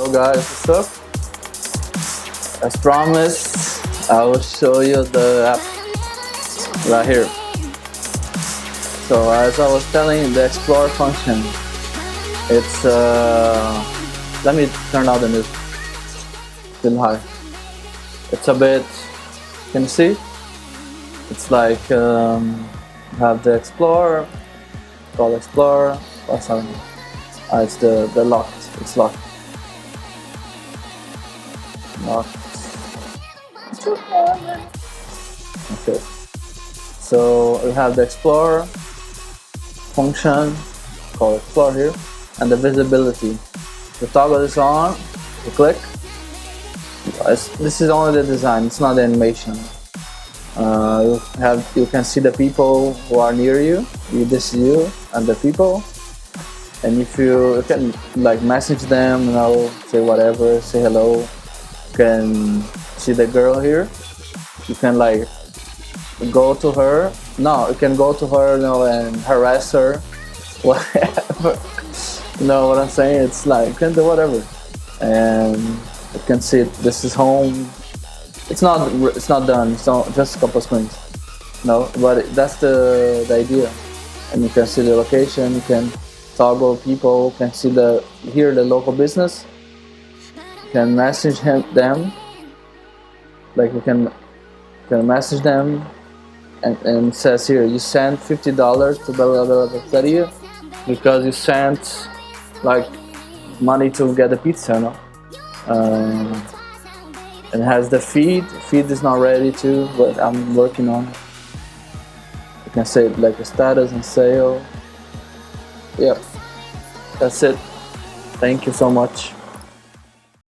Hello guys, what's up? As promised, I will show you the app right here. So as I was telling you, the explore function, it's let me turn out the music. Still high. It's a bit, can you see? It's like have the explore, call explore. What's on? It's the locked. It's locked. Locked. Okay. So we have the explore function, called explore here, and the visibility. The toggle is on. You click. This is only the design. It's not the animation. You can see the people who are near you. This is you and the people. And if you can like message them, you know, say whatever, say hello. You can see the girl here. You can like go to her. No, you can go to her, you know, and harass her, whatever. You know what I'm saying? It's like you can do whatever, and you can see it. This is home. It's not done. It's not just a couple screens. No, but that's the idea. And you can see the location. You can toggle people. You can see here the local business. You can message them. Like you can message them, and it says here you sent $50 to blah blah blah blah because you sent like money to get the pizza, you know. It has the feed. Feed is not ready too, but I'm working on it. You can say like a status and sale. Yep, that's it. Thank you so much.